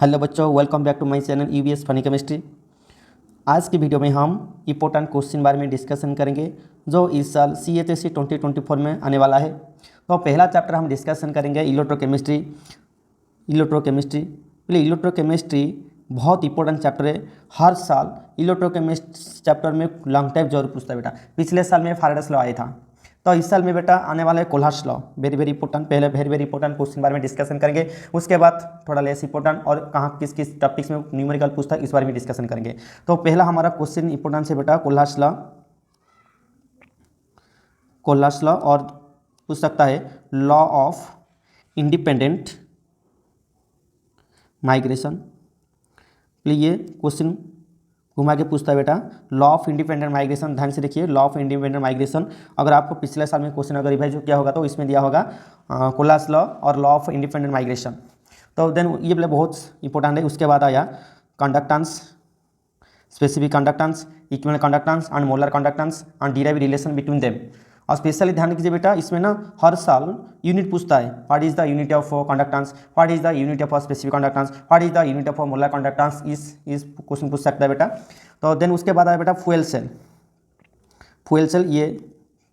Hello बच्चों, welcome back to my channel EVS funny chemistry. आज की वीडियो में हम इंपॉर्टेंट क्वेश्चन बारे में डिस्कशन करेंगे जो इस साल CHSE 2024 में आने वाला है। तो पहला चैप्टर हम डिस्कशन करेंगे इलेक्ट्रोकेमिस्ट्री। इलेक्ट्रोकेमिस्ट्री बहुत इंपॉर्टेंट चैप्टर है। हर साल इलेक्ट्रोकेमिस्ट्री चैप्टर में लॉन्ग टाइप जरूर पूछता है बेटा। पिछले साल में फारेडेस लॉ आया था, तो इस साल में बेटा आने वाला है कोल्हार्ट्स लॉ। Very important. पहले वेरी इंपॉर्टेंट क्वेश्चन बारे में डिस्कशन करेंगे, उसके बाद थोड़ा लेस इंपॉर्टेंट और कहाँ किस किस टॉपिक्स में न्यूमेरिकल पूछता है इस बारे में डिस्कशन करेंगे। तो पहला हमारा क्वेश्चन इंपॉर्टेंट है बेटा कोल्हार्ट्स लॉ और पूछ सकता है लॉ ऑफ इंडिपेंडेंट माइग्रेशन। ये क्वेश्चन घुमा के पूछता है बेटा लॉ ऑफ इंडिपेंडेंट माइग्रेशन। ध्यान से देखिए, लॉ ऑफ इंडिपेंडेंट माइग्रेशन अगर आपको पिछले साल में क्वेश्चन अगर रिवाइज किया होगा तो इसमें दिया होगा कोल्हार्ट्स लॉ और लॉ ऑफ इंडिपेंडेंट माइग्रेशन। तो देन ये बहुत इंपॉर्टेंट है। उसके बाद आया conductance, specific conductance, equivalent conductance and molar conductance and derive relation between them. और स्पेशली ध्यान कीजिए बेटा, इसमें ना हर साल यूनिट पूछता है। What is the unit of conductance, what is the unit of specific conductance, what is the unit of molar conductance. इस क्वेश्चन पूछ सकता है बेटा। तो देन उसके बाद आया बेटा फ्यूल सेल। ये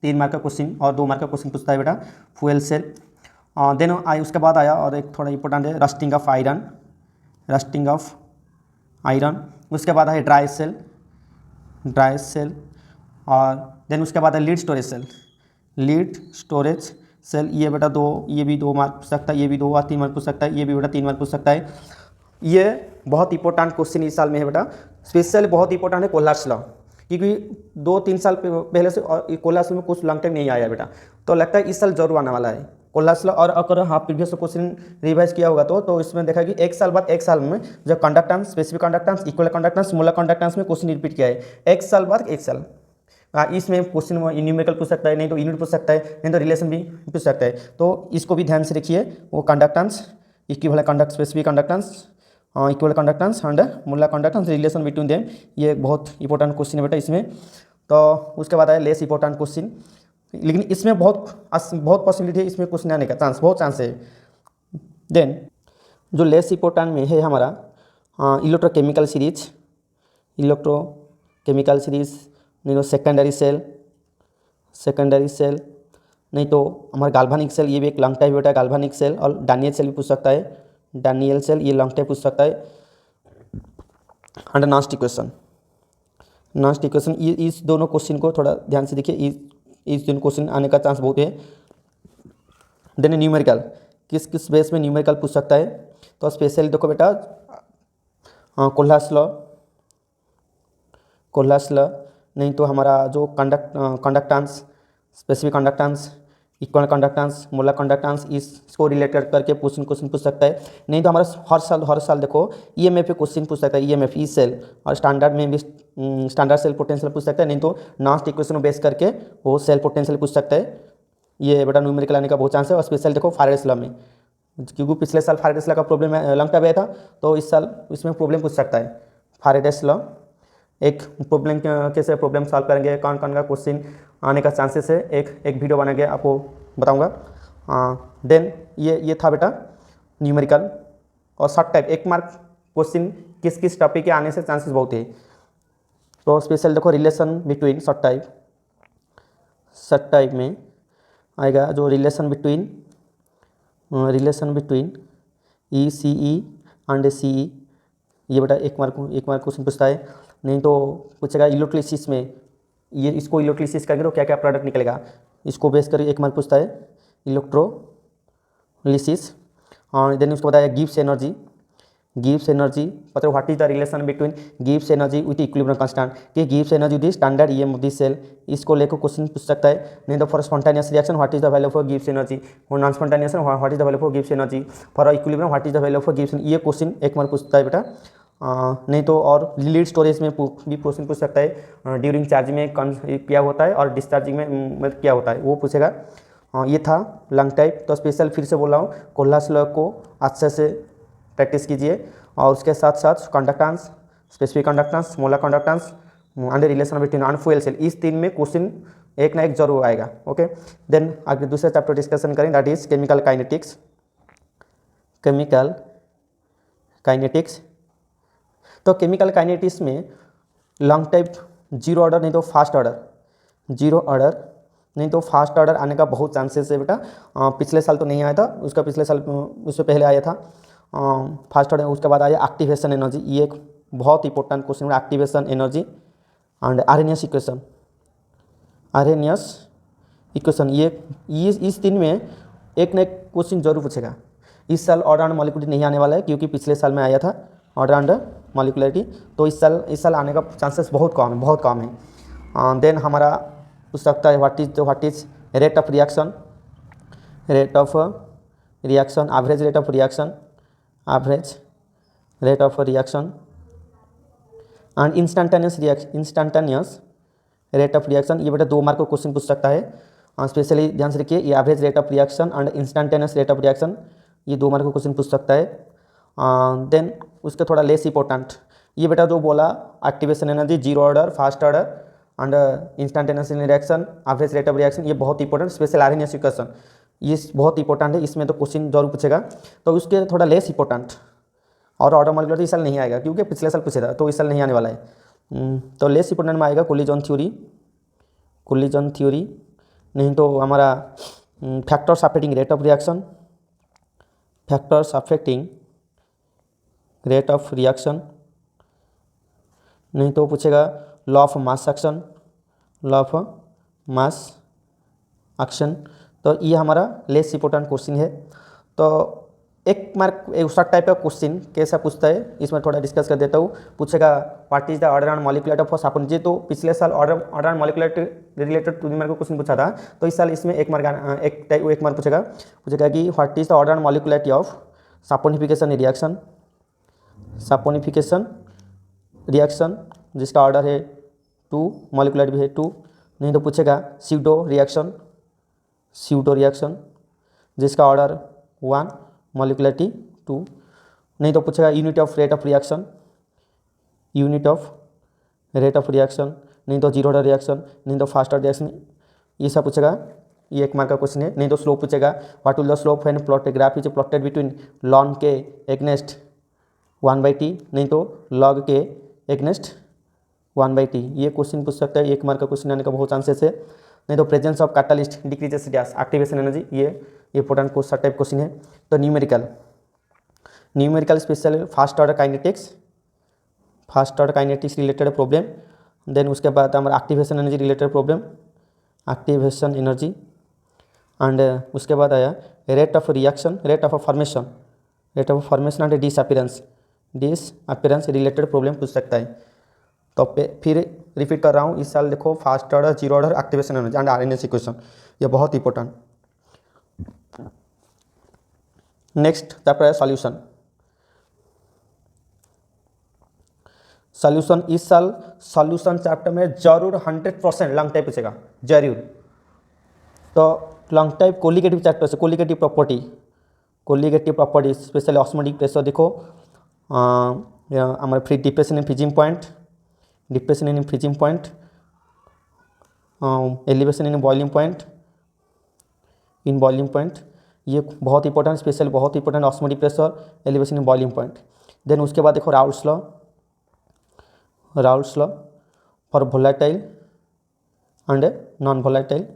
3 मार्क का क्वेश्चन और 2 मार्क का क्वेश्चन पूछता है बेटा फ्यूल सेल। देन उसके बाद आया और एक थोड़ा इंपॉर्टेंट है रस्टिंग ऑफ आयरन। उसके बाद है ड्राई सेल और देन उसके बाद है लीड स्टोरेज सेल। ये बेटा ये भी 2 मार्क पूछ सकता है, ये भी 2 और 3 मार्क पूछ सकता है, ये भी बेटा 3 मार्क पूछ सकता है। ये बहुत इंपॉर्टेंट क्वेश्चन इस साल में है बेटा। स्पेशली बहुत इंपॉर्टेंट है कोल्हार्ट्स लॉ, क्योंकि 2-3 साल पहले से कोल्हार्ट्स में कुछ लॉन्ग टाइम नहीं आया बेटा, तो लगता है इस साल जरूर आने वाला है कोल्हार्ट्स लॉ। और अगर आप प्रीवियस क्वेश्चन रिवाइज किया होगा तो इसमें देखा कि एक साल बाद एक साल में जो conductance, specific conductance, equivalent conductance, molar conductance में क्वेश्चन रिपीट किया है एक साल बाद एक साल। इसमें क्वेश्चन न्यूमेरिकल पूछ सकता है, नहीं तो यूनिट पूछ सकता है, नहीं तो रिलेशन भी पूछ सकता है। तो इसको भी ध्यान से रखिए, वो conductance, equivalent conduct, specific conductance, equivalent conductance and molar conductance, relation between them. ये बहुत इंपॉर्टेंट क्वेश्चन है बेटा इसमें। तो उसके बाद आया लेस इंपॉर्टेंट क्वेश्चन, लेकिन इसमें बहुत पॉसिबिलिटी है इसमें क्वेश्चन आने का बहुत चांस है। देन जो लेस इंपॉर्टेंट में है हमारा इलेक्ट्रोकेमिकल सीरीज, नहीं तो सेकेंडरी सेल, नहीं तो हमारा गाल्वानिक सेल। ये भी एक लॉन्ग टाइप बेटा, गाल्वानिक सेल। और डानियल सेल भी पूछ सकता है, डानियल सेल, ये लॉन्ग टाइप पूछ सकता है। अंडर नास्ट इक्वेशन, ये इस दोनों क्वेश्चन को थोड़ा ध्यान से देखिए, इस दोनों क्वेश्चन आने का चांस बहुत है। देन न्यूमेरिकल, किस बेस में न्यूमेरिकल पूछ सकता है। तो स्पेशली देखो बेटा कोल्हार्ट्स लॉ, नहीं तो हमारा जो conductance, specific conductance, equivalent conductance, molar conductance, इसको रिलेटेड करके क्वेश्चन पूछ सकता है। नहीं तो हमारा हर साल देखो EMF पे क्वेश्चन पूछ सकता है, EMF, ई सेल। और स्टैंडर्ड में भी स्टैंडर्ड सेल पोटेंशियल पूछ सकता है, नहीं तो नास्ट इक्वेशन को बेस करके वो सेल पोटेंशियल पूछ सकता है। ये बेटा न्यूमेरिकल आने का बहुत चांस है। और स्पेशल देखो फारेडेस लॉ में, क्योंकि पिछले साल फारेडेस लॉ का प्रॉब्लम लॉन्ग टाइम आया था, तो इस साल इसमें प्रॉब्लम पूछ सकता है फारेडेस लॉ। एक प्रॉब्लम कैसे प्रॉब्लम सॉल्व करेंगे, कौन कौन का क्वेश्चन आने का चांसेस है, एक वीडियो बना के आपको बताऊंगा। देन ये था बेटा न्यूमेरिकल और शॉर्ट टाइप 1 मार्क क्वेश्चन किस टॉपिक के आने से चांसेस बहुत है। तो स्पेशल देखो रिलेशन बिटवीन शॉर्ट टाइप में आएगा जो relation between ECE and CE। ये बेटा 1 मार्क क्वेश्चन पूछता है। नहीं तो पूछेगा इलेक्ट्रोलिसिस में, ये इसको इलेक्ट्रोलिसिस करेंगे तो क्या क्या प्रोडक्ट निकलेगा, इसको बेस कर 1 मार्क पूछता है इलेक्ट्रोलिसिस। और देन उसको बताया गिब्स एनर्जी, पता है what is the relation between Gibbs energy with equilibrium constant, कि Gibbs energy with standard EM of this cell. इसको लेकर क्वेश्चन पूछ सकता है। नहीं तो for spontaneous reaction what is the value of Gibbs energy, for non spontaneous what is the value of Gibbs energy, for equilibrium what is the value of Gibbs. ये question 1 mark पूछता है बेटा। नहीं तो और लीड स्टोरेज में भी question पूछ सकता है, ड्यूरिंग चार्जिंग में क्या होता है और डिस्चार्जिंग में क्या होता है, वो पूछेगा। ये था लॉन्ग टाइप। तो स्पेशल फिर से बोल रहा हूँ, कोल्हार्ट्स लॉ को अच्छे से प्रैक्टिस कीजिए। और उसके साथ साथ conductance, specific conductance, molar conductance and relation between and fuel cell, इस 3 में क्वेश्चन एक ना एक जरूर आएगा। ओके, देन आगे दूसरे चैप्टर डिस्कशन करें, दैट इज केमिकल काइनेटिक्स। तो केमिकल काइनेटिक्स में लॉन्ग टाइप जीरो ऑर्डर नहीं तो फास्ट ऑर्डर, जीरो ऑर्डर नहीं तो फास्ट ऑर्डर आने का बहुत चांसेस है बेटा। पिछले साल तो नहीं आया था, उसका पिछले साल उससे पहले आया था फास्ट ऑर्डर। उसके बाद आया एक्टिवेशन एनर्जी, ये एक बहुत इंपॉर्टेंट क्वेश्चन है, activation energy and RNS equation, RNS equation. ये इस दिन में एक न एक क्वेश्चन जरूर पूछेगा। इस साल ऑर्डर एंड मॉलिक्यूलरिटी नहीं आने वाला है क्योंकि पिछले साल में आया था ऑर्डर एंड मॉलिक्यूलरिटी, तो इस साल आने का चांसेस बहुत कम है। देन हमारा पूछ सकता है what is rate of reaction, average rate of reaction, average rate of reaction and instantaneous rate of reaction. ये बेटा 2 मार्क का क्वेश्चन पूछ सकता है, स्पेशली ध्यान से रखिए। ये average rate of reaction and instantaneous rate of reaction, ये 2 मार्क का क्वेश्चन पूछ सकता है। देन उसके थोड़ा लेस इंपॉर्टेंट, ये बेटा जो बोला activation energy, zero order, fast order and instantaneous reaction, average rate of reaction, ये बहुत इंपॉर्टेंट। स्पेशल आरएनएस इक्वेशन ये बहुत इंपॉर्टेंट है, इसमें तो क्वेश्चन जरूर पूछेगा। तो उसके थोड़ा लेस इंपॉर्टेंट और ऑर्डर मॉलिक्यूलर इस साल नहीं आएगा क्योंकि पिछले साल पूछे था, तो इस साल नहीं आने वाला है। तो लेस इंपॉर्टेंट में आएगा कोलिजन थ्योरी, नहीं तो हमारा factors affecting rate of reaction, factors affecting rate of reaction, नहीं तो पूछेगा law of mass action, law of mass action. तो ये हमारा लेस इंपॉर्टेंट क्वेश्चन है। तो एक मार्क उसका टाइप का क्वेश्चन कैसा पूछता है इसमें थोड़ा डिस्कस कर देता हूँ। पूछेगा what is the order and molecular of सापोन जी, तो पिछले साल order and molecular related 2 mark का क्वेश्चन पूछा था, तो इस साल इसमें एक मार्क पूछेगा कि what is the order and molecularity of saponification reaction, जिसका ऑर्डर है 2, मॉलिक्यूलर भी है 2। नहीं तो पूछेगा स्यूडो रिएक्शन, जिसका ऑर्डर 1, मॉलिक्यूलरिटी 2। नहीं तो पूछेगा unit of rate of reaction, नहीं तो जीरो ऑर्डर रिएक्शन, नहीं तो फास्ट ऑर्डर रिएक्शन, ये सब पूछेगा। ये 1 मार्क का क्वेश्चन है। नहीं तो स्लोप पूछेगा what will the slope when plotted graph is plotted between lawn के एगनेस्ट 1/t, नहीं तो लॉग के एगनेस्ट 1/t, ये क्वेश्चन पूछ सकता है। 1 मार्क का क्वेश्चन आने का बहुत चांसेस है। नहीं तो presence of catalyst decreases gas activation energy, ये इंपॉर्टेंट टाइप क्वेश्चन है। तो numerical special fast order kinetics related problem. Then उसके बाद हमारा activation energy related problem, activation energy and उसके बाद आया rate of formation and disappearance related problem पूछ सकता है। तो फिर रिपीट कर रहा हूँ, इस साल देखो fast order, zero order, activation energy and RNS equation, ये बहुत इंपॉर्टेंट। नेक्स्ट चैप्टर है सॉल्यूशन। इस साल सॉल्यूशन चैप्टर में जरूर 100% लॉन्ग टाइप पूछेगा जरूर। तो लॉन्ग टाइप कोलिगेटिव चैप्टर से colligative property specially osmotic pressure देखो, हमारे free depression in freezing point, elevation in boiling point, ये बहुत इंपॉर्टेंट, स्पेशल बहुत important osmotic pressure, elevation in boiling point. Then उसके बाद देखो Raoult's law for volatile and non volatile.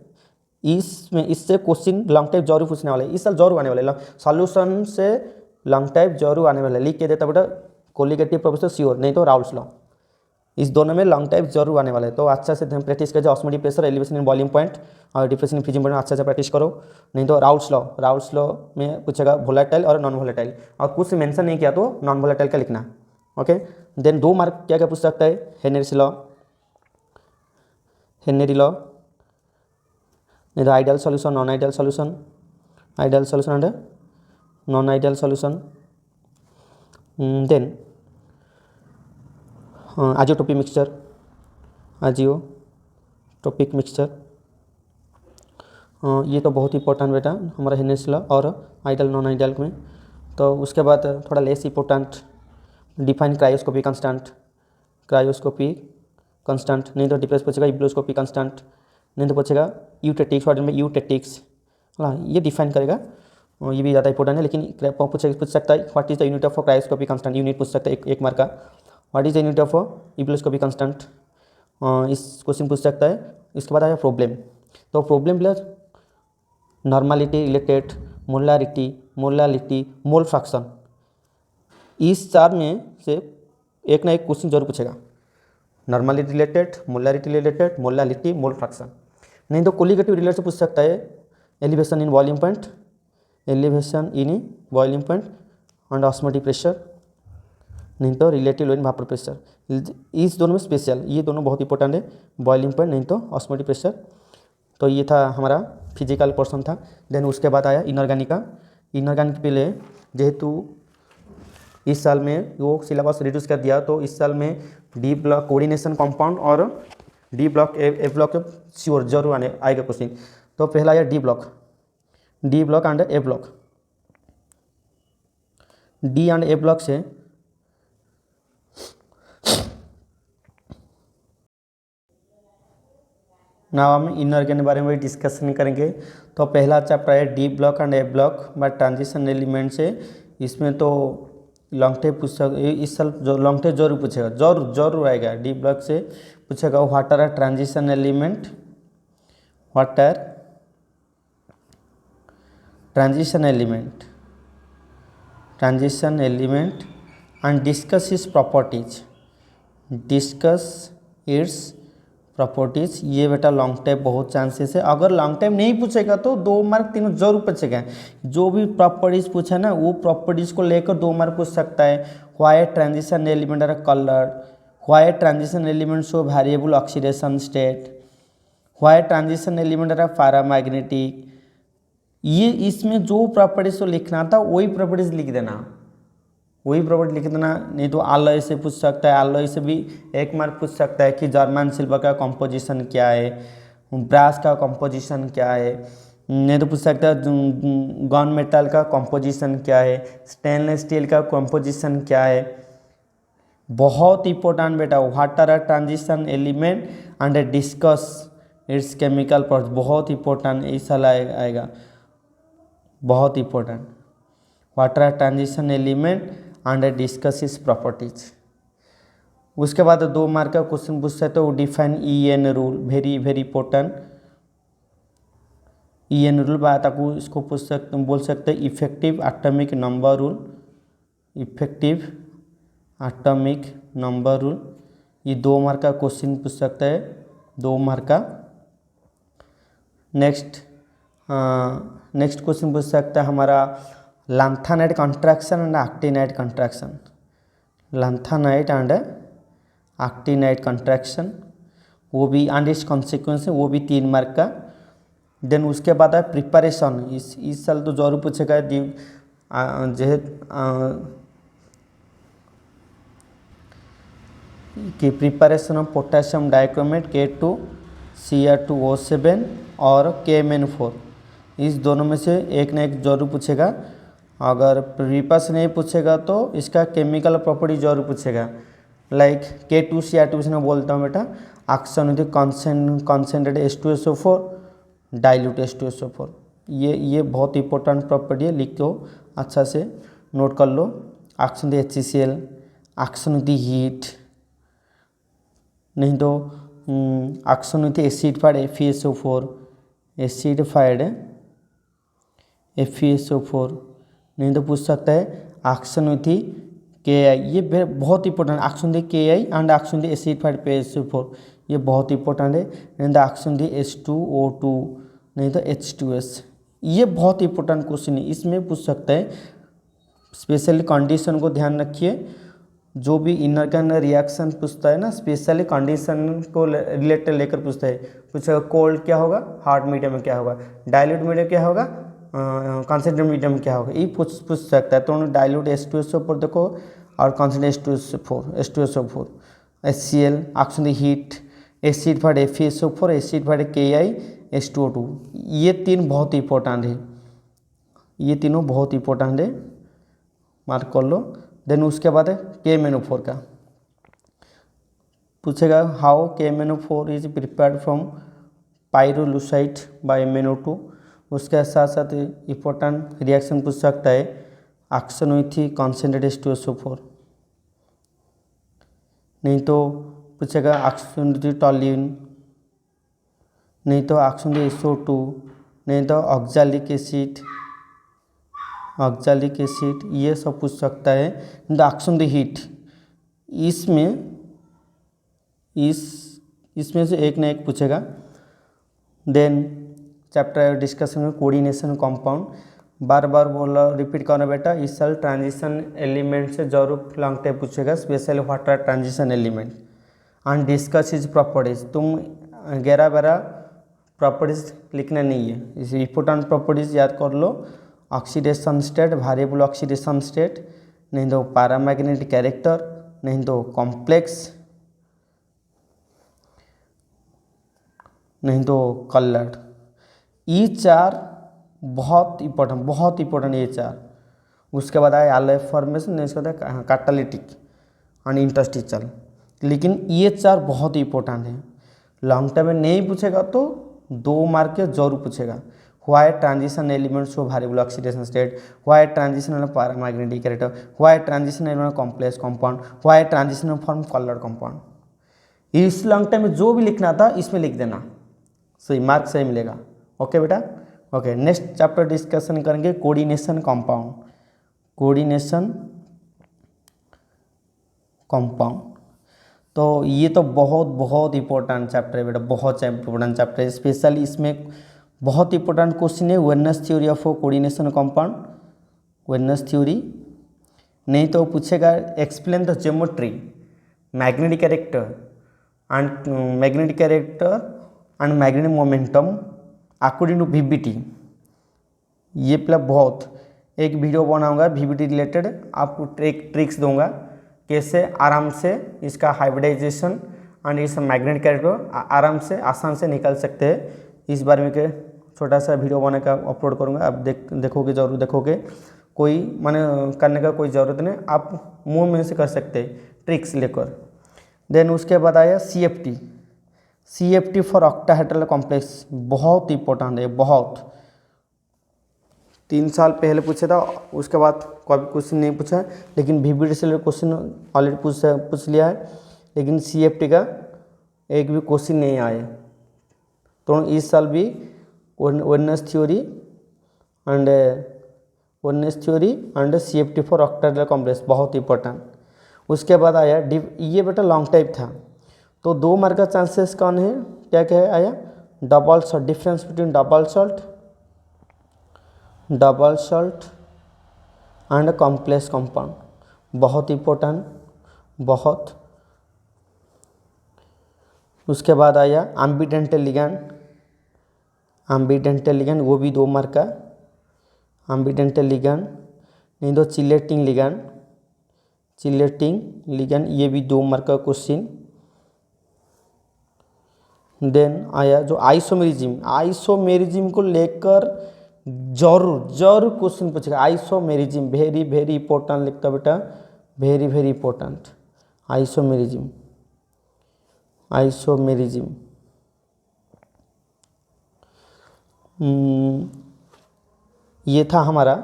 इससे question long type जरूर पूछने वाले, इस साल जरूर आने वाले। सॉल्यूशन से लॉन्ग टाइप जरूर आने वाले, लिख के देता बेटा कोलिगेटिव प्रोफेसर श्योर, नहीं तो राउल्स लॉ, इस दोनों में लॉन्ग टाइप जरूर आने वाले। तो अच्छा से प्रैक्टिस कर जाओ, osmotic pressure, elevation in boiling point और डिप्रेशन इन फ्रीजिंग पॉइंट अच्छा से प्रैक्टिस करो। नहीं तो राउल्स लॉ में पूछेगा वोलेटाइल और नॉन वोलेटाइल, और कुछ मेंशन नहीं किया तो नॉन वोलेटाइल का लिखना। ओके, देन 2 मार्क क्या क्या पूछ सकता है, हेनरी लॉ, नहीं तो ideal solution, non ideal solution and non ideal solution. Then azeotropic mixture, ये तो बहुत इंपॉर्टेंट बेटा हमारा हेनरी लॉ और आइडियल नॉन आइडियल में। तो उसके बाद थोड़ा less important define cryoscopy constant, नहीं तो डिप्रेस पूछेगा इब्लोस्कोपी कंस्टेंट, नहीं तो पूछेगा यूटेटिक्स, ये डिफाइन करेगा। ये भी ज़्यादा इंपॉर्टेंट है, लेकिन पूछ सकता है what is the unit of cryoscopic constant, unit पूछ सकता है एक मार्क का। What is the unit of ebullioscopic constant, इस क्वेश्चन पूछ सकता है। इसके बाद आया प्रॉब्लम, तो problem plus normality related, molality, mole fraction, इस चार में से एक ना एक क्वेश्चन जरूर पूछेगा। Normality related, molality, mole fraction. नहीं तो कोलिगेटिव रिलेटेड से पूछ सकता है elevation in boiling point, and osmotic pressure, नहीं तो रिलेटिव इन भापर प्रेशर। इस दोनों में स्पेशल, ये दोनों बहुत इंपॉर्टेंट है, बॉइलिंग पॉइंट नहीं तो ऑस्मोटिक प्रेशर। तो ये था हमारा फिजिकल पोर्शन था। देन उसके बाद आया इनऑर्गेनिक पहले जेहेतु इस साल में वो सिलेबस रिड्यूस कर दिया, तो इस साल में डी ब्लॉक कोऑर्डिनेशन कंपाउंड और डी ब्लॉक ए ब्लॉक श्योर जरूर आएगा क्वेश्चन। तो पहला आया D block and A block. D and A block से ना हम इनऑर्गेनिक के बारे में डिस्कशन करेंगे। तो पहला चैप्टर है D block and A block bye transition element से। इसमें तो लॉन्ग टेप पूछ इस साल जो लॉन्ग टेप जरूर पूछेगा, जरूर आएगा। डी ब्लॉक से पूछेगा what are transition element, what are transition element and discuss its properties. ये बेटा लॉन्ग टाइप बहुत चांसेस है। अगर लॉन्ग टाइप नहीं पूछेगा तो 2 मार्क 3 जरूर पूछेगा। जो भी प्रॉपर्टीज पूछा ना, वो प्रॉपर्टीज को लेकर 2 मार्क पूछ सकता है। Why transition element are coloured, why transition element show variable oxidation state, why transition element are paramagnetic. ये इसमें जो प्रॉपर्टीज को लिखना था वही प्रॉपर्टीज लिख देना, नहीं तो आलॉय से पूछ सकता है। आलॉय से भी 1 मार्क पूछ सकता है कि जर्मन सिल्वर का कंपोजिशन क्या है, ब्रास का कंपोजिशन क्या है। नहीं तो पूछ सकता है गन मेटल का कंपोजिशन क्या है, स्टेनलेस स्टील का कंपोजिशन क्या है। बहुत इंपॉर्टेंट बेटा, what are transition element and discuss its chemical process. बहुत इंपॉर्टेंट इस साल आएगा, बहुत important. What are transition element and discuss its properties. उसके बाद 2 मार्क का क्वेश्चन पूछ सकते हो define EN rule, very important. EN rule बात आपको इसको बोल सकते हैं इफेक्टिव एटॉमिक नंबर रूल। ये 2 मार्क का क्वेश्चन पूछ सकता है, 2 मार्क का। नेक्स्ट क्वेश्चन पूछ सकता है हमारा lanthanide contraction and actinide contraction, वो भी एंड इट्स कॉन्सिक्वेंस है, वो भी 3 मार्क का। देन उसके बाद है प्रिपरेशन। इस साल तो जरूर पूछेगा कि preparation of potassium dichromate K2Cr2O7 और KMnO4, इस दोनों में से एक ना एक जरूर पूछेगा। अगर प्रीपास नहीं पूछेगा तो इसका केमिकल प्रॉपर्टी जरूर पूछेगा। लाइक K2Cr2 से मैं बोलता हूँ बेटा action with concentrated H2SO4, dilute H2SO4। ये बहुत इंपॉर्टेंट प्रॉपर्टी है, लिख लो अच्छा से नोट कर लो। Action with HCl, action with heat, नहीं तो एक्शन विद एसिडिफाइड FeSO4, नहीं तो पूछ सकता है एक्शन विथ KI। ये बहुत important, action with KI and action with acidified PaSO4, ये बहुत इंपॉर्टेंट है। नहीं तो एक्शन विथ H2O2, नहीं तो H2S, ये बहुत इंपॉर्टेंट क्वेश्चन है, इसमें पूछ सकता है। स्पेशली कंडीशन को ध्यान रखिए, जो भी इनऑर्गेनिक रिएक्शन पूछता है ना, स्पेशली कंडीशन को रिलेटेड लेकर पूछता है। पूछेगा कोल्ड क्या होगा, हॉट मीडियम में क्या होगा, डाइल्यूट मीडियम क्या होगा, कॉन्सेंट्रेटेड मीडियम क्या होगा, ये पूछ सकता है। तो डाइल्यूट H2SO4 देखो और concentrated H2SO4, HCl, action heat, acidified FeSO4, acidified KI, H2O2, ये 3 बहुत इंपॉर्टेंट है, ये तीनों बहुत इंपॉर्टेंट है, मार्क कर लो। देन उसके बाद है KMnO4 का पूछेगा how KMnO4 is prepared from pyrolusite by MnO2, उसके साथ साथ इम्पोर्टेंट रिएक्शन पूछ सकता है एक्शन विथ कॉन्सेंट्रेटेड H2SO4, नहीं तो पूछेगा एक्शन विथ टॉल्यूइन, नहीं तो एक्शन विथ SO2, नहीं तो ऑक्सैलिक एसिड, ये सब पूछ सकता है। एक्शन विथ हीट, इसमें से एक ना एक पूछेगा। देन चैप्टर डिस्कशन में कोऑर्डिनेशन कंपाउंड, बार बार बोला रिपीट करना बेटा, इस साल ट्रांजिशन एलिमेंट से जरूर लॉन्ग टाइप पूछेगा, specially what are transition element and discuss is properties. तुम 11-12 प्रॉपर्टीज लिखना नहीं है, इसे इंपॉर्टेंट प्रॉपर्टीज याद कर लो। Oxidation state, variable oxidation state, नहीं तो पैरामैग्नेटिक कैरेक्टर, नहीं तो कॉम्प्लेक्स, नहीं तो कलर्ड। ये 4 बहुत इम्पोर्टेंट ये 4। उसके बाद आए एलएफ फॉर्मेशन, इसके बाद कैटालिटिक एंड इंटरस्टिशियल। लेकिन ये 4 बहुत इंपॉर्टेंट है, लॉन्ग टर्म में नहीं पूछेगा तो 2 मार्क के जरूर पूछेगा। Why transition element show variable oxidation state, why transition paramagnetic character, why transition element complex compound, why transition form coloured compound. इस लॉन्ग टर्म में जो भी लिखना था इसमें लिख देना, सही मार्क सही मिलेगा। ओके बेटा, ओके। नेक्स्ट चैप्टर डिस्कशन करेंगे कोऑर्डिनेशन कंपाउंड, तो ये तो बहुत इंपॉर्टेंट चैप्टर है बेटा, बहुत इंपॉर्टेंट चैप्टर है। स्पेशली इसमें बहुत इंपॉर्टेंट क्वेश्चन है valence theory of coordination compound, valence theory. नहीं तो पूछेगा explain the geometry, magnetic character and magnetic momentum according to VBT। ये प्लस बहुत एक वीडियो बनाऊंगा VBT रिलेटेड, आपको ट्रिक्स दूंगा कैसे आराम से इसका हाइब्रिडाइजेशन एंड इस मैग्नेटिक कैरेक्टर आराम से आसान से निकाल सकते हैं। इस बारे में के छोटा सा वीडियो बना का अपलोड करूंगा, आप देखोगे जरूर देखोगे, कोई माने करने का कोई ज़रूरत नहीं, आप मुंह में से कर सकते हैं ट्रिक्स लेकर। देन उसके बाद आया CFT फॉर ऑक्टाहेड्रल कॉम्प्लेक्स, बहुत इंपॉर्टेंट है, बहुत 3 साल पहले पूछा था, उसके बाद कोई क्वेश्चन नहीं पूछा, लेकिन VBT से क्वेश्चन ऑलरेडी पूछ लिया है, लेकिन CFT का एक भी क्वेश्चन नहीं आए। तो इस साल भी valence theory and CFT for octahedral complex बहुत इंपॉर्टेंट। उसके बाद आया ये बेटा लॉन्ग टाइप था, तो 2 मार्क का चांसेस कौन है, क्या क्या है आया, double salt, difference between double salt and complex compound, बहुत इंपॉर्टेंट, बहुत। उसके बाद आया एम्बिडेंटल लिगैंड, वो भी 2 मार्क का, एम्बिडेंटल लिगैंड, नहीं तो चिलेटिंग लिगैंड, ये भी 2 मार्क का क्वेश्चन। देन आया जो आइसोमेरिज्म को लेकर जरूर क्वेश्चन पूछेगा। आइसोमेरिज्म वेरी इंपॉर्टेंट लिखता बेटा, वेरी इंपॉर्टेंट। आइसोमेरिज्म ये था हमारा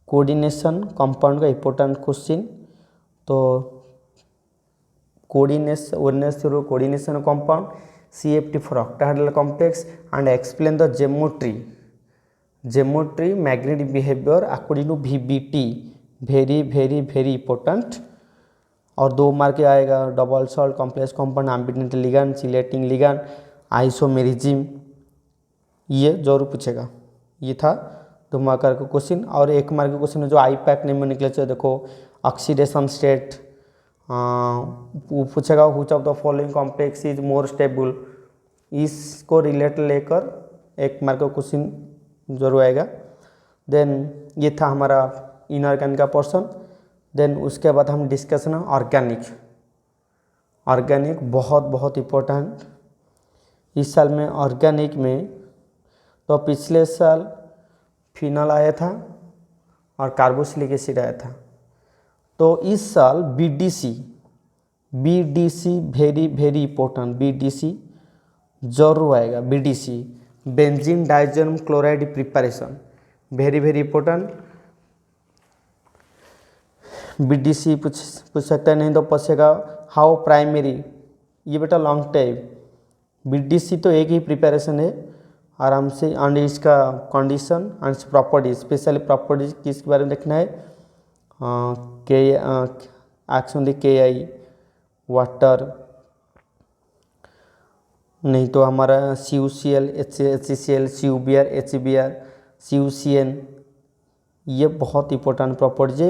कोऑर्डिनेशन कंपाउंड का इंपॉर्टेंट क्वेश्चन। तो coordination compound, CFT for octahedral complex and explain the geometry magnetic behaviour according to VBT, very important. और 2 मार्क आएगा double salt, complex compound, ambidentate ligand, chelating ligand, isomerism, ये जरूर पूछेगा। ये था 2 mark का क्वेश्चन। और 1 मार्क का क्वेश्चन जो IPAC नहीं में निकले चाहिए, देखो ऑक्सीडेशन स्टेट पूछेगा, which of the following complex is more stable, इसको रिलेट लेकर 1 मार्क का क्वेश्चन जरूर आएगा। देन ये था हमारा इनऑर्गेनिक का पोर्शन। देन उसके बाद हम डिस्कशन ऑर्गेनिक बहुत इंपॉर्टेंट। इस साल में ऑर्गेनिक में तो पिछले साल फिनॉल आया था और कार्बोक्सिलिक एसिड आया था, तो इस साल BDC वेरी इंपॉर्टेंट, BDC जरूर आएगा। BDC benzene diazonium chloride preparation, very very important. BDC पूछ सकता है, नहीं तो पूछेगा हाउ प्राइमरी, ये बेटा लॉन्ग टाइप। बीडीसी तो एक ही प्रिपरेशन है आराम से, एंड इसका condition and properties, specially properties किसके बारे में देखना है, के एक्शन के आई वाटर, नहीं तो हमारा CuCl, HCl, CuBr, HBr, CuCN, ये बहुत इंपॉर्टेंट प्रॉपर्टीज है।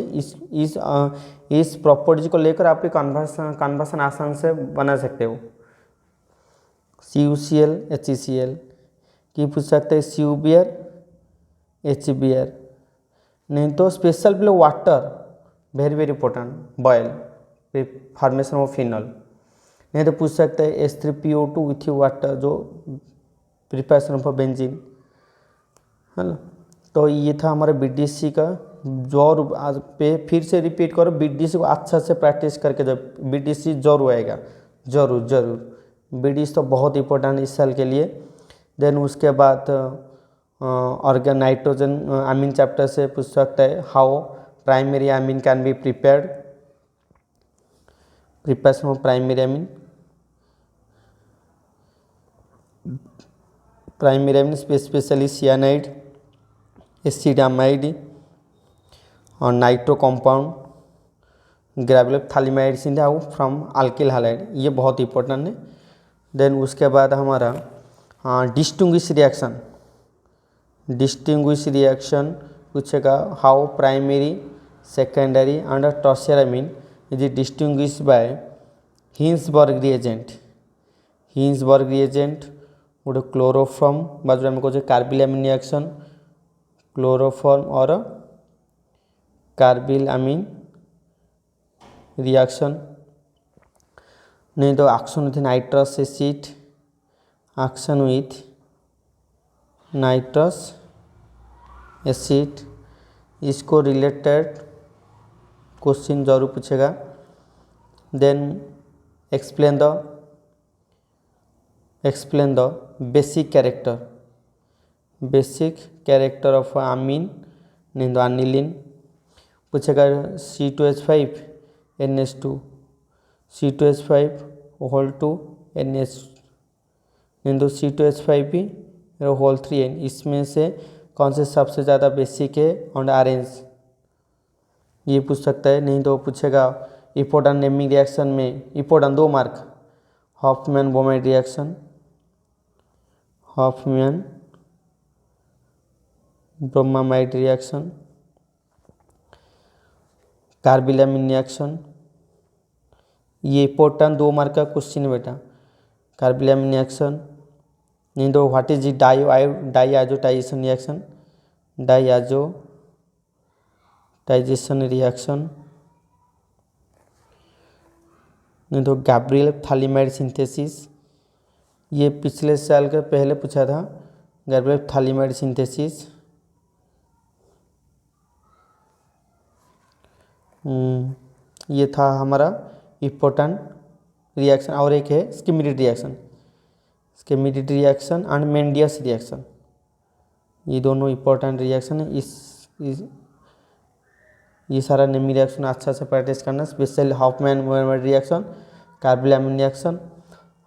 इस प्रॉपर्टीज को लेकर आप कन्वर्सन आसान से बना सकते हो। CuCl, HCl की पूछ सकते हैं, CuBr, HBr, नहीं तो special play water, very very important, boil formation of phenol, नहीं तो पूछ सकते हैं H3PO2 विथ वाटर, जो प्रिपरेशन ऑफ बेंजीन, है ना। तो ये था हमारा बीडीसी का। जो आज पे फिर से रिपीट करो, बीडीसी को अच्छा से प्रैक्टिस करके जब बीडीसी जरूर आएगा, जरूर जरूर, बीडीसी तो बहुत इंपॉर्टेंट इस साल के लिए। देन उसके बाद ऑर्गेन नाइट्रोजन अमीन चैप्टर से पूछ सकता है, how primary amine can be prepared, preparation of primary amine, primary amine specially cyanide, acidamide और nitro compound, Gabriel phthalimide synthesis from alkyl halide, ये बहुत इंपॉर्टेंट है। देन उसके बाद हमारा डिस्टिंग्विश रिएक्शन, डिस्टिंग्विश रिएक्शन पूछेगा, how primary secondary and tertiary amine is distinguish by Hinsberg reagent, Hinsberg reagent गोटे chloroform बाजू आम कहे कार्बिल अमीन रिएक्शन, क्लोरोफॉर्म और कार्बिल अमीन रिएक्शन, नहीं तो action with nitrous acid, action with nitrous acid, इसको related question जरूर पूछेगा। Then explain the basic character of amine, नहीं तो अनिलीन पूछेगा, C2H5 NH2, C2H5 whole 2 NH, नहीं तो C2H5 भी होल 3N, इसमें से कौन से सबसे ज़्यादा बेसिक है और ऑरेंज, ये पूछ सकता है। नहीं तो पूछेगा इंपॉर्टेंट नेमिंग रिएक्शन में, important 2 mark, Hofmann bromamide reaction, Hofmann bromamide reaction, carbylamine reaction, ये इंपॉर्टेंट 2 मार्क का क्वेश्चन है बेटा, कार्बिलामिन रिएक्शन। नहीं तो what is diazotization reaction, diazotization reaction, नहीं तो गैब्रिएल-थालिमाइड सिंथेसिस, ये पिछले साल के पहले पूछा था, गैब्रिएल-थालिमाइड सिंथेसिस। ये था हमारा इम्पोर्टेंट रिएक्शन। और एक है स्किमिडिड रिएक्शन एंड मेंडियस रिएक्शन, ये दोनों इम्पोर्टेंट रिएक्शन है। ये सारा नेमी रिएक्शन अच्छा से प्रैक्टिस करना, specially Hoffmann bromamide reaction, carbylamine reaction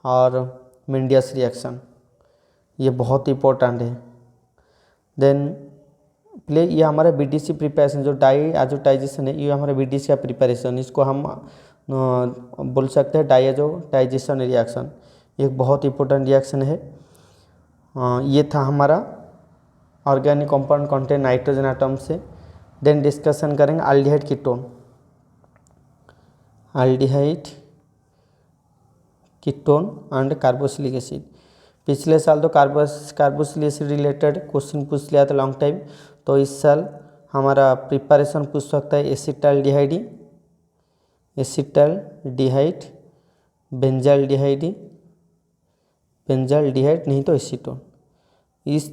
और मेंडियस रिएक्शन, ये बहुत इंपॉर्टेंट है। देन प्ले, ये हमारा बीडीसी प्रिपरेशन, जो डाइआज़ोटाइजेशन है, ये हमारा बीडीसी का प्रिपरेशन, इसको हम बोल सकते हैं डाइआज़ोटाइजेशन रिएक्शन, एक बहुत इंपॉर्टेंट रिएक्शन है। ये था हमारा organic compound contain nitrogen atom से। देन डिस्कशन करेंगे aldehyde ketone and carboxylic acid. पिछले साल तो कार्बोक्सिलिक एसिड रिलेटेड क्वेश्चन पूछ लिया था लॉन्ग टाइम, तो इस साल हमारा प्रिपरेशन पूछ सकता है एसिटाल्डिहाइड, बेंजाल्डिहाइड, नहीं तो एसीटोन, इस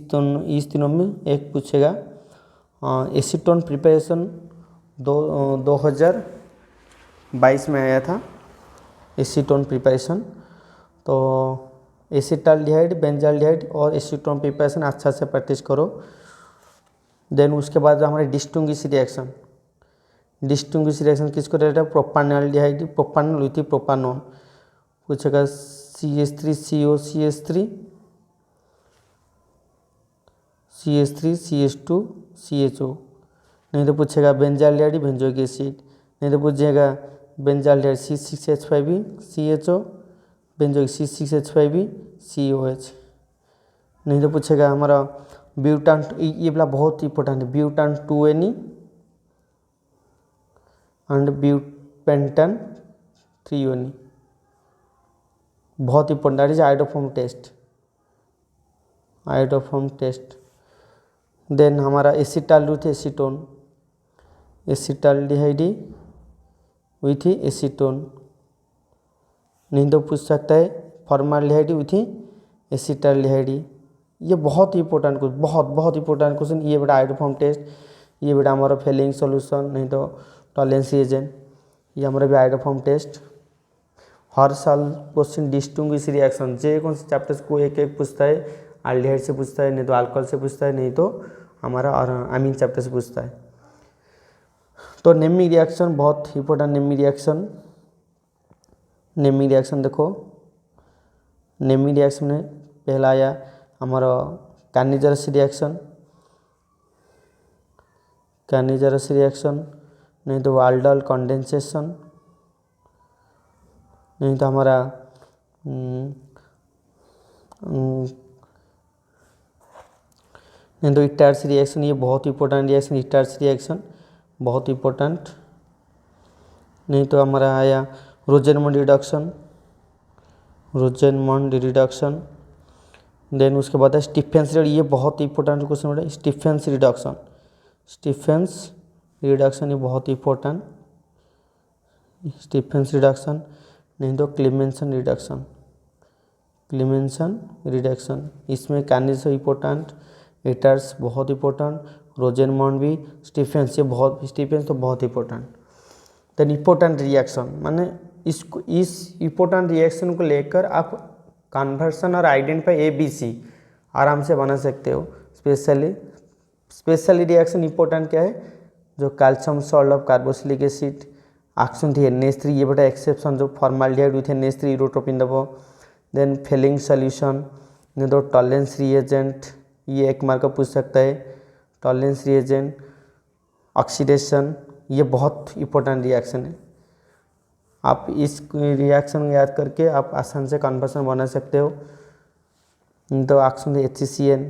तीनों में एक पूछेगा। एसीटोन प्रिपरेशन 2022 में आया था एसीटोन प्रिपरेशन, तो एसिटाल्डिहाइड, बेंजाल्डिहाइड और एसीटोन प्रिपरेशन अच्छा से प्रैक्टिस करो। देन उसके बाद हमारे डिस्टिंग्विश रिएक्शन, डिस्टिंग्विश रिएक्शन किसको रहता है? प्रोपानॉल्डिहाइड, प्रोपानॉल विथ प्रोपानॉन, पूछेगा CH3CO CH3 CH3 CH2 CHO, नहीं तो पूछेगा बेंजाल्डिहाइड बेंजोइक एसिड, नहीं तो पूछेगा benzaldehyde C6H5 CHO, benzoic C6H5 COH, नहीं तो पूछेगा हमारा ब्यूटान, ये वाला बहुत इंपॉर्टेंट है, ब्यूटान 2Ne एंड ब्यूपेंटन 3Ne, बहुत इंपॉर्टेंट है iodoform test, iodoform test. Then हमारा acetal with acetone, acetaldehyde with acetone, नहीं तो पूछ सकता है फॉर्माल्डिहाइड विथ एसिटाल्डिहाइड, ये बहुत इंपॉर्टेंट क्वेश्चन, बहुत इंपॉर्टेंट क्वेश्चन। ये बेटा आयोडोफॉर्म टेस्ट, ये बेटा हमारा फेलिंग सॉल्यूशन, नहीं तो टॉलेंस रिएजेंट, ये हमारा भी आयोडोफॉर्म टेस्ट। हर साल क्वेश्चन डिस्टिंग्विश रिएक्शन जे कौन से चैप्टर्स को एक एक पूछता है, एल्डिहाइड से पूछता है, नहीं तो अल्कोहल से पूछता है, नहीं तो हमारा अमीन चैप्टर से पूछता है। तो नेमिंग रिएक्शन बहुत important, naming reaction, naming reaction देखो, नेमिंग रिएक्शन में पहला आया हमारा कैनिजरस रिएक्शन, कैनिजरस रिएक्शन, नहीं तो वाल्डल कंडेंसेशन, नहीं तो हमारा नहीं तो इटर्स रिएक्शन, ये बहुत इंपॉर्टेंट रिएक्शन, इटर्स रिएक्शन बहुत इंपॉर्टेंट, नहीं तो हमारा आया रोजेनमंड रिडक्शन, रोजेनमंड रिडक्शन। देन उसके बाद है स्टीफेंस, ये बहुत इंपॉर्टेंट क्वेश्चन है, स्टीफेंस रिडक्शन, स्टीफेंस रिडक्शन ये बहुत इंपॉर्टेंट, स्टीफेंस रिडक्शन, नहीं तो क्लीमेंसन रिडक्शन, क्लीमेंसन रिडक्शन, इसमें कैनिस इंपॉर्टेंट, इटर्स बहुत इंपॉर्टेंट, रोजेनमंड भी, स्टीफेंस ये बहुत, स्टीफेंस तो बहुत इंपॉर्टेंट। देन इंपॉर्टेंट रिएक्शन, माने इसको, इस इंपॉर्टेंट रिएक्शन को लेकर आप कन्वर्सन और आइडेंटिफाई ABC आराम से बना सकते हो। स्पेशली रिएक्शन इंपॉर्टेंट क्या है? जो calcium salt of carboxylic acid, oxygen थी NH3, ये बेटा एक्सेप्शन, जो फॉर्माल्डिहाइड विथ NH3 यूरोट्रोपिन दबो। देन फेलिंग सोल्यूशन, नहीं तो टॉलेंस रिएजेंट, ये एक मार्क पूछ सकता है, टॉलेंस रिएजेंट, ऑक्सीडेशन, ये बहुत इंपॉर्टेंट रिएक्शन है। आप इस रिएक्शन को याद करके आप आसान से कन्वर्सन बना सकते हो। तो ऑक्सीजन थी HCN,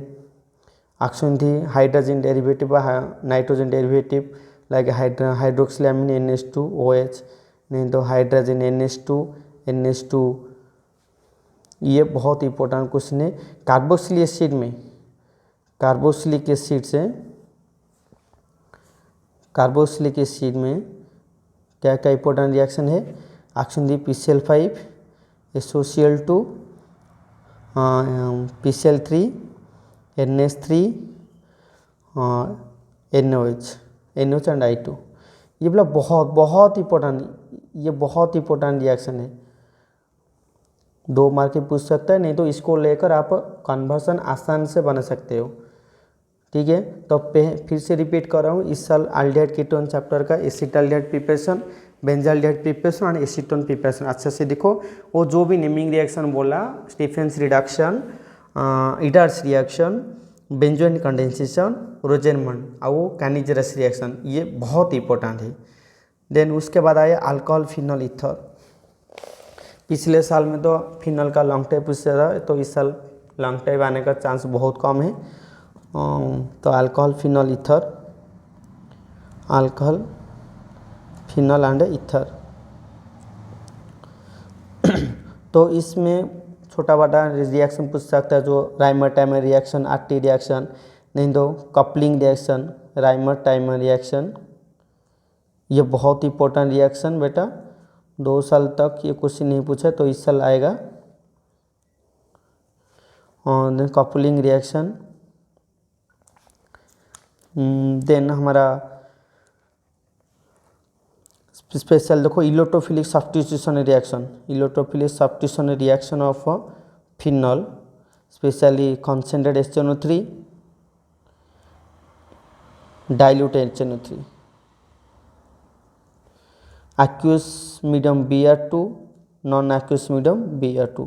ऑक्सीजन थी hydrogen derivative nitrogen derivative like hydroxylamine NH2OH, नहीं तो हाइड्रोजन NH2, ये बहुत इंपॉर्टेंट क्वेश्चन है। कार्बोक्सिलिक एसिड में, कार्बोक्सिलिक एसिड से, कार्बोक्सिलिक एसिड में क्या क्या इंपॉर्टेंट रिएक्शन है? ऑक्सीजन दी PCl5 SOCl2 PCl3 NH3 NOH and I2, ये बोला बहुत इंपॉर्टेंट, ये बहुत इंपॉर्टेंट रिएक्शन है, 2 मार्क पूछ सकता है, नहीं तो इसको लेकर आप कन्वर्सन आसान से बना सकते हो। ठीक है, तो फिर से रिपीट कर रहा हूँ, इस साल एल्डिहाइड कीटोन चैप्टर का एसिटाल्डिहाइड प्रिपरेशन, बेंजाल्डिहाइड प्रिपरेशन और एसीटोन प्रिपरेशन अच्छे से देखो। वो जो भी नेमिंग रिएक्शन बोला, Stephens reduction, Etard's reaction, benzoin condensation, Rosenmund और कैनिजरस रिएक्शन, ये बहुत इंपॉर्टेंट है। देन उसके बाद आया अल्कोहल फिनॉल ईथर, पिछले साल में तो फिनॉल का लॉन्ग टाइप पूछा था, तो इस साल लॉन्ग टाइप आने का चांस बहुत कम है। तो alcohol phenol ether, alcohol phenol and ether, तो इसमें छोटा बड़ा रिएक्शन पूछ सकता है, जो Rymer timer reaction, RT reaction, नहीं तो coupling reaction, Rymer timer reaction, ये बहुत इंपॉर्टेंट रिएक्शन बेटा, 2 साल तक ये क्वेश्चन नहीं पूछा, तो इस साल आएगा। देन कपलिंग रिएक्शन, देन हमारा स्पेशल देखो electrophilic substitution reaction, electrophilic substitution reaction of phenol, especially concentrated HNO3, dilute HNO3, aqueous medium Br2, non aqueous medium Br2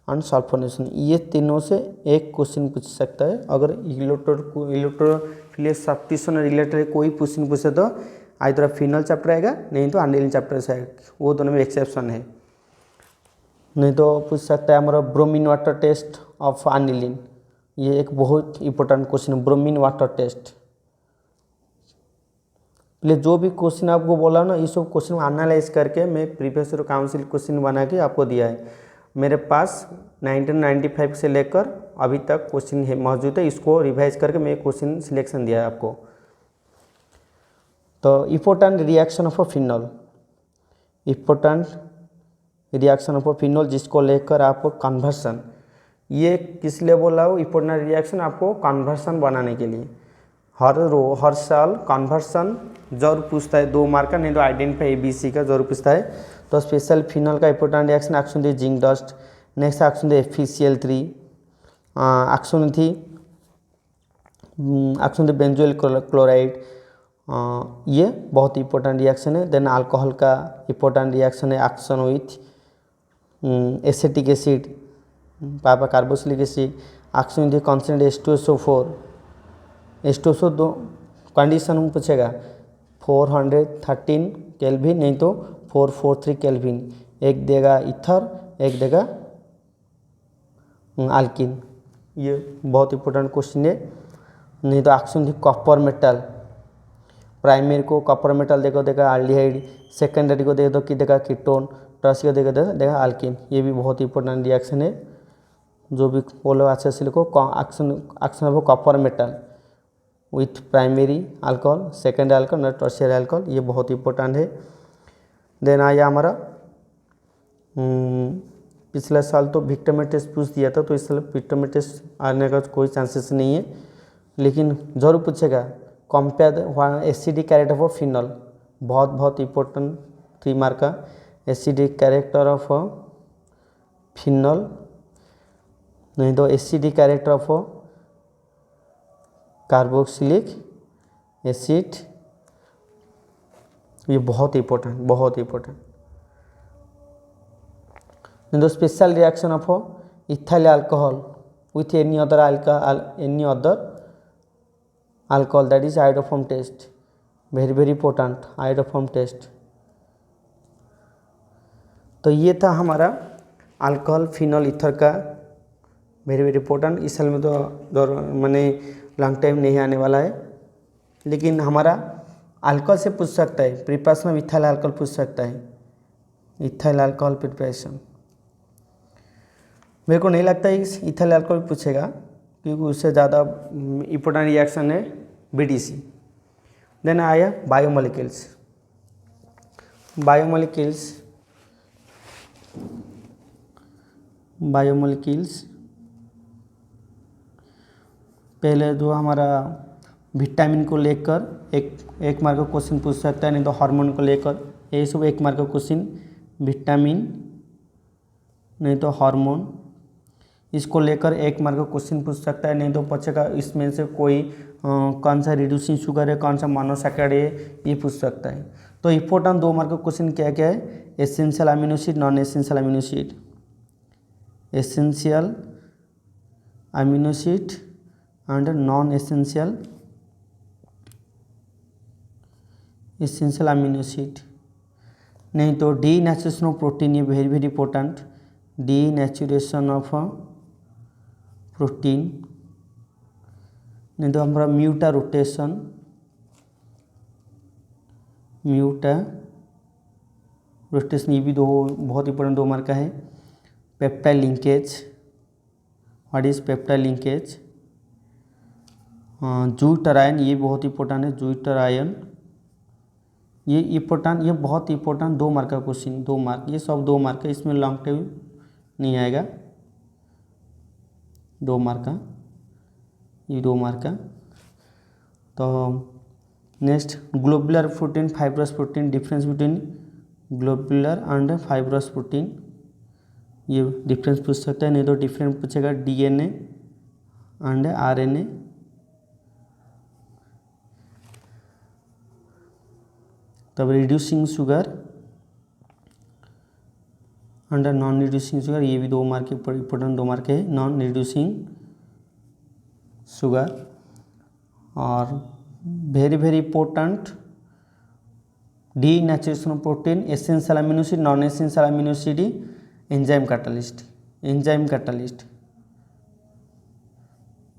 and sulphonation. ये तीनों से एक क्वेश्चन पूछ सकता है। अगर इलेक्ट्रोफिलिक सब्स्टिट्यूशन रिलेटेड कोई क्वेश्चन पूछे तो आइदर फिनल चैप्टर आएगा, नहीं तो एनिलीन चैप्टर से आएगा, वो दोनों में एक्सेप्शन है। नहीं तो पूछ सकता है हमारा bromine water test of aniline, ये एक बहुत इंपॉर्टेंट क्वेश्चन है, ब्रोमीन वाटर टेस्ट। इसलिए जो भी क्वेश्चन आपको बोला ना, ये सब क्वेश्चन एनालाइज करके मैं प्रीवियस ईयर काउंसिल क्वेश्चन बना के आपको दिया है। मेरे पास 1995 से लेकर अभी तक क्वेश्चन है मौजूद है, इसको रिवाइज करके मैं क्वेश्चन सिलेक्शन दिया है आपको। तो important reaction of phenol, important reaction of phenol जिसको लेकर आपको कन्वर्सन, ये किस लिए बोला हो, इम्पोर्टेंट रिएक्शन आपको कन्वर्सन बनाने के लिए। हर साल कन्वर्सन जरूर पूछता है, 2 मार्क का, नहीं तो आइडेंटिफाई ABC का जरूर पूछता है। तो स्पेशल फिनॉल का इंपॉर्टेंट रिएक्शन एक्शन दी जिंक डस्ट, नेक्स्ट एक्शन दी FeCl3, एक्शन दी बेंजोइल क्लोराइड, ये बहुत इंपॉर्टेंट रिएक्शन है। देन अल्कोहल का इंपॉर्टेंट रिएक्शन है एक्शन विथ एसिटिक एसिड, पापा कार्बोक्सिलिक एसिड, एक्शन दी कॉन्सेंट्रेट H2SO4, H2SO2 कंडीशन में पूछेगा 413 केल्विन, नहीं तो 443 केल्विन, एक देगा इथर, एक देगा अल्किन, ये बहुत इंपॉर्टेंट क्वेश्चन है। नहीं तो एक्शन थी कॉपर मेटल, प्राइमरी को कॉपर मेटल देगा एल्डिहाइड, सेकेंडरी को दे दो कि देगा कीटोन, टर्शियरी को देगा अल्किन, ये भी बहुत इंपॉर्टेंट रिएक्शन है। जो भी बोलो अच्छे से लिखो, action of copper metal with primary alcohol, secondary alcohol, tertiary alcohol, ये बहुत इंपॉर्टेंट है। देन आया हमारा पिछले साल तो विक्टोरिया टेस्ट पूछ दिया था, तो इस साल विक्टोरिया टेस्ट आने का कोई चांसेस नहीं है, लेकिन जरूर पूछेगा compare acidic character of phenol, बहुत इंपॉर्टेंट 3 मार्क का एसिडिक कैरेक्टर ऑफ फिनॉल, नहीं तो acidic character of carboxylic acid, ये बहुत इंपॉर्टेंट नहीं तो special reaction of ethyl alcohol with any other alcohol, that is iodoform test, very important iodoform test. तो ये था हमारा अल्कोहल फिनॉल ईथर का वेरी इंपॉर्टेंट। इस साल में तो मैंने लॉन्ग टाइम नहीं आने वाला है, लेकिन हमारा अल्कोहल से पूछ सकता है, प्रिपरेशन में इथाइल अल्कोहल पूछ सकता है, इथाइल अल्कोहल प्रिपरेशन। मेरे को नहीं लगता है इथाइल अल्कोहल पूछेगा, क्योंकि उससे ज़्यादा इंपॉर्टेंट रिएक्शन है BDC। देन आया बायोमोलिक्यूल्स, पहले जो हमारा विटामिन को लेकर एक मार्क का क्वेश्चन पूछ सकता है, नहीं तो हार्मोन को लेकर, ये सब 1 मार्क का क्वेश्चन, विटामिन नहीं तो हार्मोन, इसको लेकर 1 मार्क का क्वेश्चन पूछ सकता है, नहीं तो पूछेगा इसमें से कोई कौन सा रिड्यूसिंग शुगर है, कौन सा मोनोसैकेराइड है, ये पूछ सकता है। तो इंपॉर्टेंट 2 मार्क का क्वेश्चन क्या क्या है, essential amino acid, non essential amino acid, essential amino acid and non essential amino acid, नहीं तो डीनेचुरेशन ऑफ प्रोटीन, ये very important, denaturation of protein, नहीं तो हमारा म्यूटा रोटेशन, ये भी बहुत इंपॉर्टेंट 2 मार्क का है। Peptide linkage, what is peptide linkage, zwitter ion, ये बहुत इंपॉर्टेंट है, जूटर आयन, ये बहुत इंपॉर्टेंट 2 मार्क का क्वेश्चन, 2 मार्क, ये सब 2 मार्क का, इसमें लॉन्ग टाइम नहीं आएगा, 2 मार्क का, ये 2 मार्क का। तो next globular protein, fibrous protein, difference between globular and fibrous protein, ये डिफरेंस पूछ सकता है, नहीं तो डिफरेंस पूछेगा DNA एंड RNA। तब reducing sugar under non reducing sugar, ये भी 2 मार्क के इंपॉर्टेंट 2 मार्क है, नॉन रिड्यूसिंग शुगर। और very very important denaturation of protein, essential amino acid, non essential amino acid, enzyme catalyst, enzyme catalyst,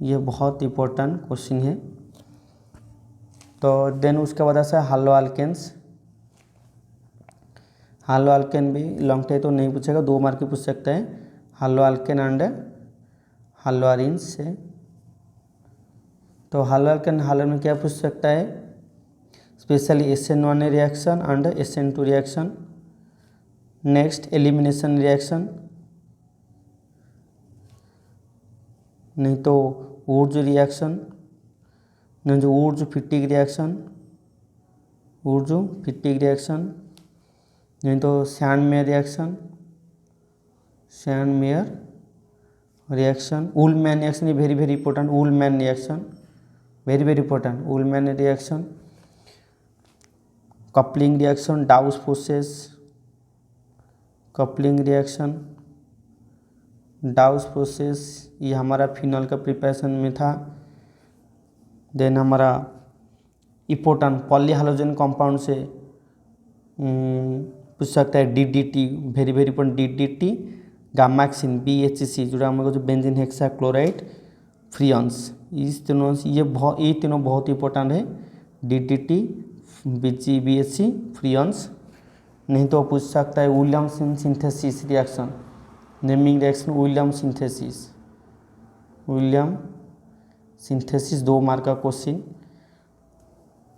ये बहुत important question है। तो then उसके बाद ऐसा हालो अल्केन्स, हालो अल्केन भी लॉन्ग टाइम तो नहीं पूछेगा, 2 मार्क पूछ सकता है, हालो अल्केन एंड हालो अरिन्स से। तो हालो अल्केन हालो में क्या पूछ सकता है, specially SN1 reaction and SN2 reaction. Next elimination reaction, नहीं तो वुड्स रिएक्शन, नहीं तो Wurtz Fittig reaction, Wurtz Fittig reaction, नहीं तो Sandmeyer reaction, Sandmeyer reaction, Ullmann reaction, ये very very important, Ullmann reaction, very very important, Ullmann reaction. Coupling reaction, Dow's process, coupling reaction, Dow's process, ये हमारा phenol का preparation में था। Then हमारा important पॉलीहालोजन compound से पूछ सकता है DDT, very very important, DDT, gammexane, BHC, जोड़ा हमारे जो बेंजीन हेक्सा क्लोराइड, फ्रियंस, इस तीनों ये तीनों बहुत इंपॉर्टेंट है, DDT, BHC, फ्रियंस। नहीं तो पूछ सकता है Williamson synthesis reaction, naming reaction William synthesis, William synthesis 2 mark का क्वेश्चन।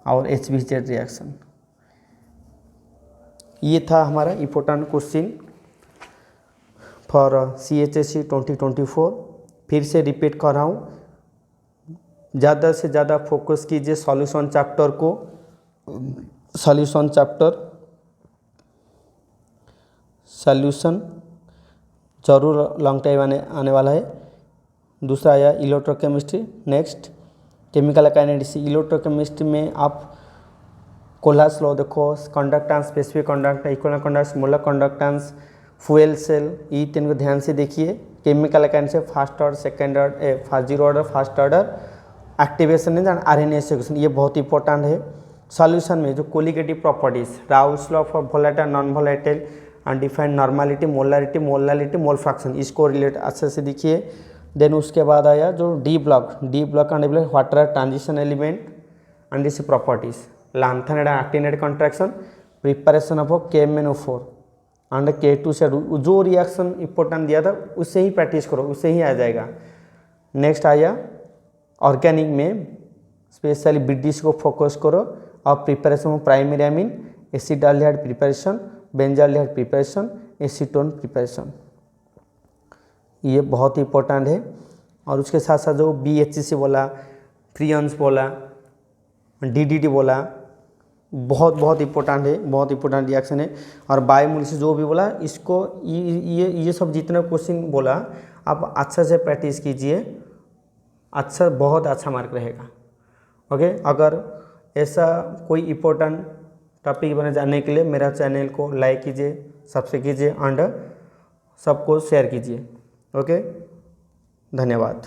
और HBZ रिएक्शन, ये था हमारा इम्पोर्टेंट क्वेश्चन फॉर CHSE 2024। फिर से रिपीट कर रहा हूँ, ज़्यादा से ज़्यादा फोकस कीजिए सॉल्यूशन चैप्टर को, सॉल्यूशन चैप्टर, सॉल्यूशन जरूर लॉन्ग टाइम आने वाला है। दूसरा आया electrochemistry, next chemical kinetics. Electrochemistry में आप कोल्हास लॉ देखो, conductance, specific conductance, equivalent conductance, molar conductance, fuel cell, ये 3 को ध्यान से देखिए। Chemical kinetics first order, second order, first 0 order, first order activation and RNA activation, ये बहुत इंपॉर्टेंट है। सॉल्यूशन में जो colligative properties, Raoult's law for volatile, non volatile, undefined normality, molarity, molality, mole fraction, इसको रिलेट अच्छे से देखिए। Then उसके बाद आया जो D block and outer transition element and this properties, lanthanide and actinide contraction, preparation of KMnO4 and K2 से जो रिएक्शन इंपॉर्टेंट दिया था उससे ही प्रैक्टिस करो, उससे ही आ जाएगा। नेक्स्ट आया ऑर्गेनिक में स्पेशली BDC को फोकस करो, और preparation of primary amine, acetaldehyde preparation, benzaldehyde preparation, acetone preparation, ये बहुत इंपॉर्टेंट है। और उसके साथ साथ जो BHC बोला, फ्रियंस बोला, DDT बोला, बहुत इंपॉर्टेंट है, बहुत इंपॉर्टेंट रिएक्शन है। और बायोमोलिसिस जो भी बोला, इसको ये सब जितना क्वेश्चन बोला आप अच्छा से प्रैक्टिस कीजिए, अच्छा, बहुत अच्छा मार्क रहेगा। ओके, अगर ऐसा कोई इम्पोर्टेंट टॉपिक बने जानने के लिए मेरा चैनल को लाइक कीजिए, सब्सक्राइब कीजिए एंड सबको शेयर कीजिए। ओके, धन्यवाद।